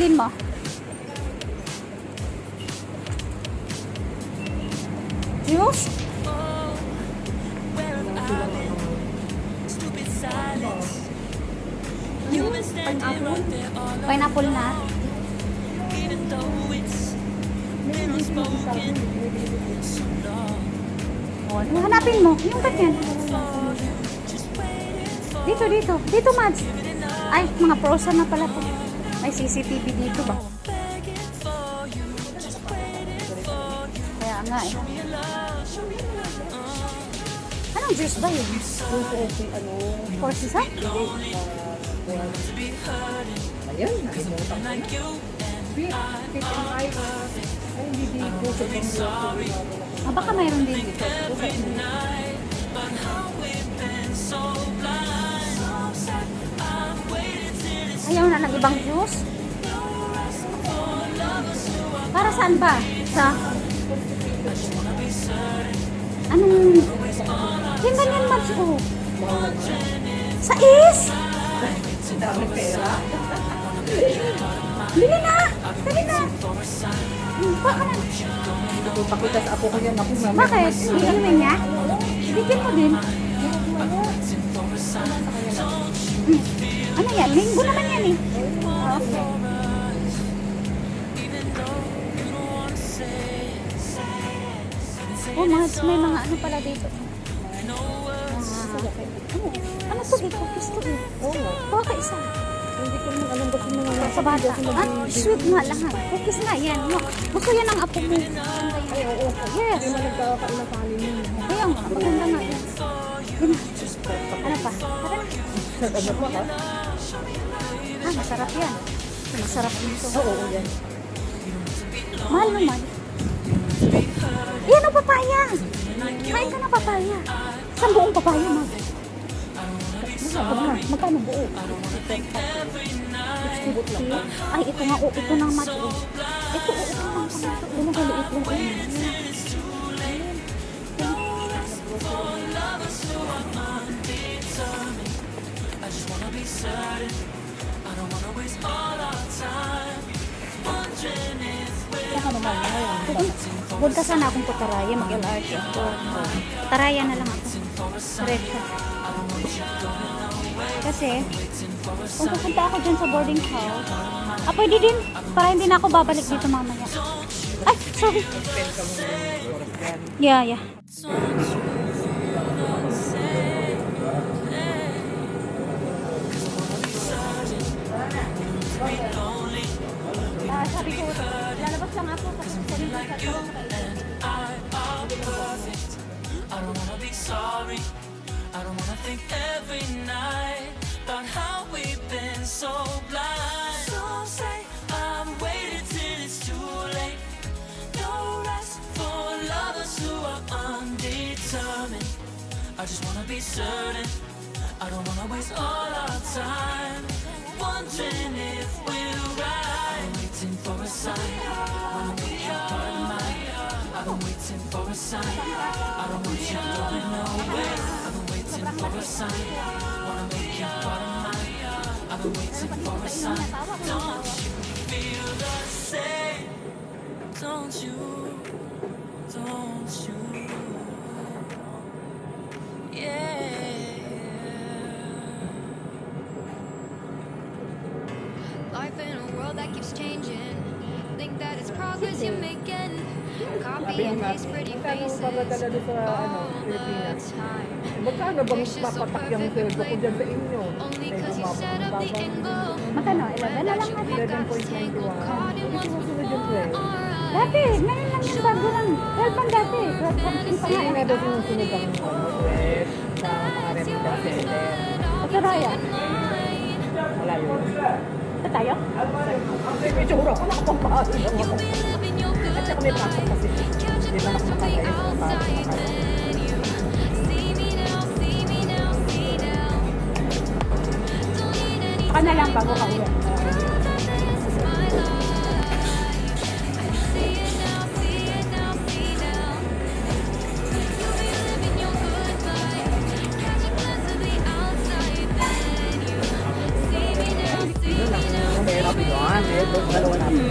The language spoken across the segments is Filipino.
bibilin mo? Juice? Pineapple na. Oh, hanapin mo. Yung ganyan. Dito, dito. Dito, Mads. Ay, mga frozen na pala to. May CCTV dito ba? Kaya nga eh. Anong juice ba yun? For sisa? Ayun, nakalimutan ko na. Ay, hindi dito. Baka mayroon din dito. Ayaw na ng ibang juice? Para saan ba? Sa... Anong... Yung ganyan, Mads, oh. Sa is? Dami pera. Bili na! Dali na! Baka na. Pakita sa ako ko yan. Ako, mama. Bakit? Iinumin niya? Bigyan mo din. Ano yan? Linggo naman yan eh. Okay. Oh, may mga ano pala dito. Ano to dito? Gusto ko. Baka isa. Hindi ko naman alam ba't yung mga Sa bata. At sweet nga lahat. Cookies nga yan. Gusto yan ang apo mo. Ay, oo. Yes. Hindi man nagkakain ng kanin yun. Kaya nga, maganda nga yan. Yun. Ano pa? Tara na. Ano pa ka? Masarap yan. Masarap nito. Oo, yan. Mahal naman. Yan ang papaya. Kain ka na papaya. Saan buong papaya, Mag? Magkano buo? 60 lang. Ay, ito nga. Ito nang Mag. Ito nang Mag. Ano ka liit lang? Saka naman ngayon. Huwag ka sana akong pataraya. Mag-LRT ako. Pataraya na lang ako. Diretso. Kasi, kung pupunta ako dyan sa boarding house, pwede din. Para hindi na ako babalik dito mamaya. Ay, sorry. Yeah. Sabi ko, lalabas lang ako kasi sabi ko sa tawang I don't wanna be sorry. I don't wanna think every night about how we've been so blind. Some say I'm waiting till it's too late. No rest for lovers who are undetermined. I just wanna be certain. I don't wanna waste all our time wondering if we're right. I'm waiting for a sign. Wanna make you part of mine. I've been waiting for a sign. I don't want you going nowhere. I've been waiting for a sign. Wanna make you part of mine. I've been waiting for a sign. Don't you feel the same? Don't you? Don't you? Yeah. Life in a world that keeps changing. Think that it's progress you're making. Copy and paste pretty faces Papadala doon sa all the Pilipinas. time. Magkano bang papatak yung sweldo ko dyan sa inyo? Only May cause you set up the angle. Magkano? 11 na lang natin. 11.91. Hindi ko sunod yung sweldo. Dati, ngayon lang yung bago lang. 12 man dati. 12 something pa nga. Hindi na daw sinusunod ang sweldo sa mga remida center. Pataraya. Wala yun. Ito tayo? May tsura ko, nakapampahal lang ako. At saka may pasok kasi. Hindi na ako makakaya sa pasok. Baka na lang bago ka uwi. Mahirap yun. ito, dalawa natin.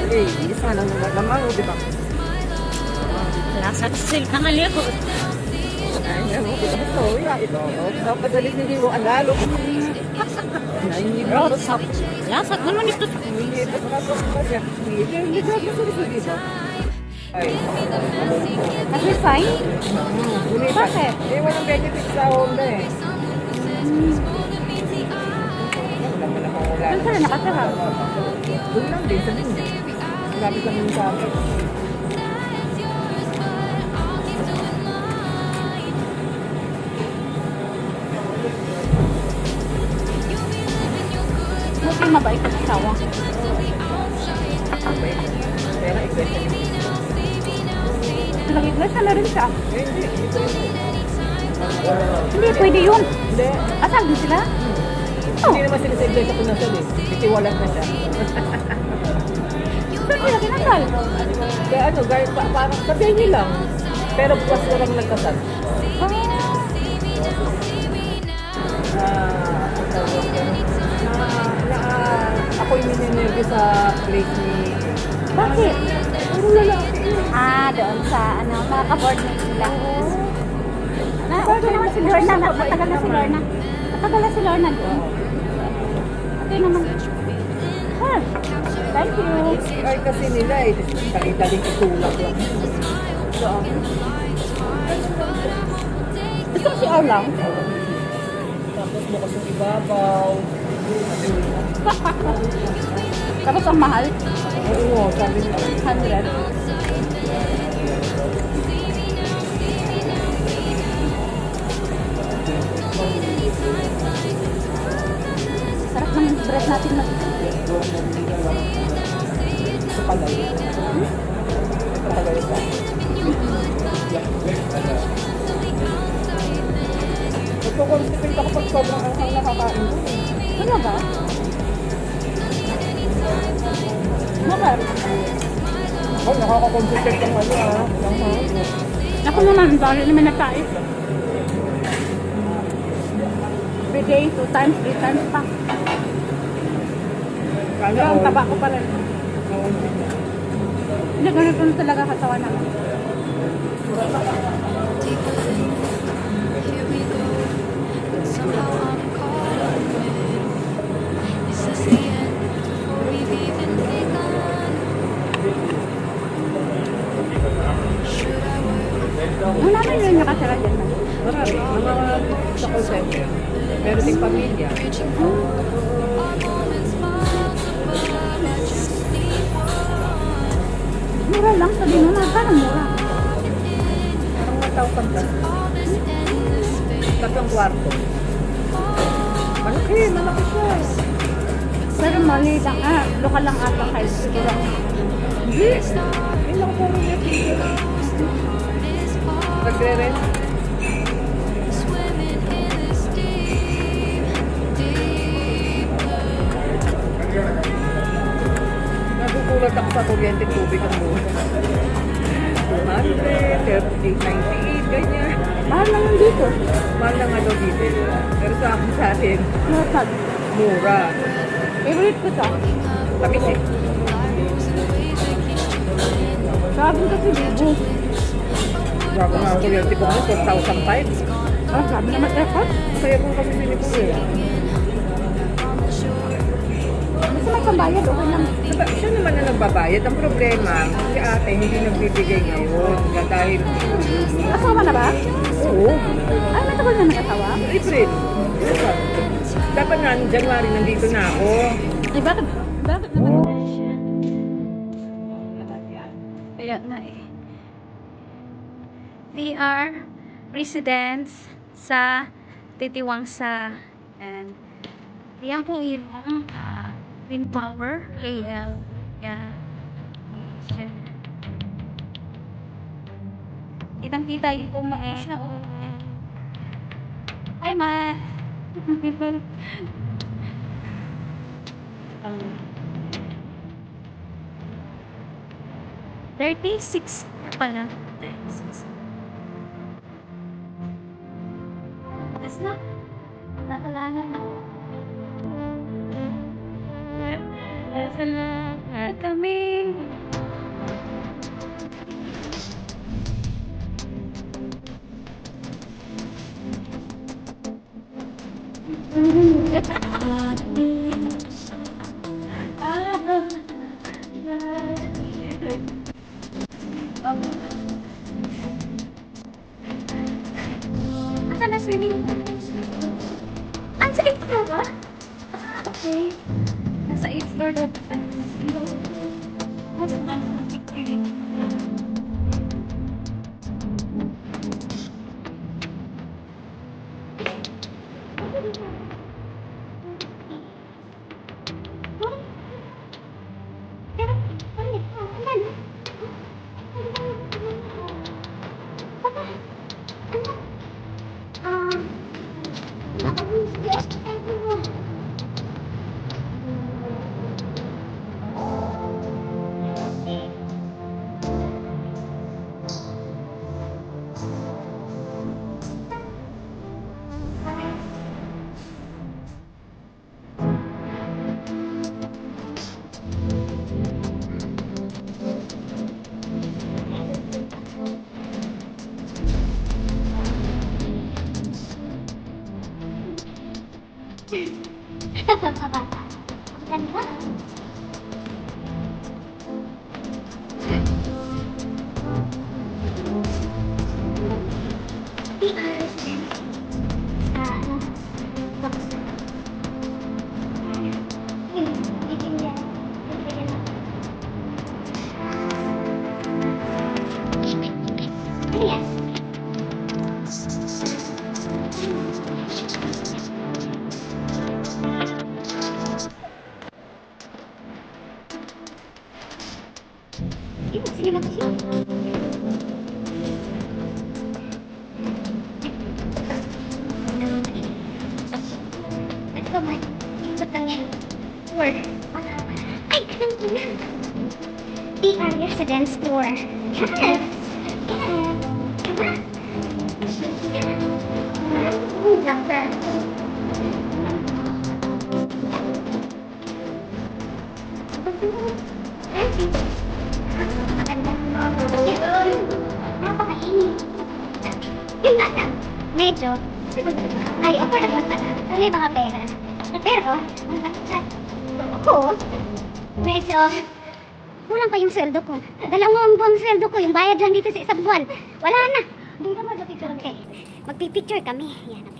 Eh, isa lang naman, di ba? Lasa silk ng alikot. Ay, ano, ito, ito. Dapat alis hindi mo alalo. Rotsa. Lasa naman ito. Hindi ito pasok pa siya. Hindi ito dito. Ay, Kasi fine. Bakit? Eh, walang benefits sa Honda eh. Wala mo na kung wala. Saan sila nakatira? Doon lang din, sa linya. Lapit lang yung sa akin. Buti mabait ang asawa. Pera, iglesia niya. Nag-iglesia na rin siya. Eh, hindi Hindi, pwede yun. Hindi. Asal din sila? Hindi naman sila sa iglesia kung nasa list. Titiwalat na siya. Saan sila kinasal? Kaya ano, parang sabihin niyo lang. Pero bukas na lang nagkasal. Ang tawag yan. Ako'y ninenervyo sa place ni... Bakit? Puro lalaki. Doon sa, mga ka-board na sila. Okay naman si Lorna. Matagal na si Lorna. Matagal na si Lorna doon. Okay naman. Thank you. Ay kasi nila eh. Dali-daling itulak lang. Ito si Arlang. Tapos bukas yung ibabaw. Tapos ang mahal. Oo, sabi nila. 100. Sarap ng bread natin na. Sa palay. Sa palay ba? Nagko-constipate ako pag sobrang anghang nakakain ko. Ano ba? Bakit? Oh, nakaka-concentrate ang ano anghang. Ako naman, dahil naman nagkais. Every day, 2 times, 3 times pa. Kaya Pero ang taba ko pa rin. Hindi, ganito na talaga katawan naman. Here we go. Somehow I'm caught up in. Is this the end before we've even begun? Should I work? Ang namin yun nakasara dyan man. Marami. Mga sa call center. Meron ding pamilya. Reaching for our moments miles above. I just need one. Mura lang, sabi mo, parang mura. Parang 1,000 plus. All this endless space. Tatlong kwarto. Malaki, malaki siya. Pero mali lang, lokal lang ata kayo siguro. Hindi. Hindi lang po rin This part, Nagre-rent. swimming in this deep, deep blue. Nagugulat ako sa kuryente tubig ang mura. 200, 38, 98, ganyan. Mahal lang yung dito. Mahal lang ano dito. Pero sa akin sa atin, Northside. mura. Favorite ko to. Tapos eh. Sabi kasi libo. Bago nga ang kuryente ko ngayon, 4,500. Sabi naman effort. Kaya kung kami pinipuli. Basta may pambayad, okay lang. Diba, siya naman na nagbabayad. Ang problema, si ate hindi nagbibigay ngayon. Dahil, Asawa na ba? oo, Ay, may tagal na nag-asawa. April. Dapat nga, January, nandito na ako. Eh, bakit? Bakit naman? Kaya nga eh. We are residents sa Titiwangsa. And yan po yung wind power. KL. Yeah. Kitang-kita yung pumaisya. Hi, Ma! Ang 36 pala. 36. Tapos na. Nakalala na. Nasa lahat kami. Asan na swimming pool? Ay, sa 8th floor ba? Okay. Nasa 8th floor na ba? Nasa 8th floor. Ganda. Sino ba siya? Ito man. Ikot lang yan. Tour. Ay, alam ko na. PR Residence Tour. Yes! Yes! Diba? Doctor. Napakainit. Yun nga lang. Medyo. Ay, okay naman pala. May mga pera. Pero, ako, medyo, kulang pa yung sweldo ko. 2 buwang sweldo ko, yung bayad lang dito sa isang buwan. Wala na. Hindi naman magpipicture. Okay. Magpipicture kami. Yan.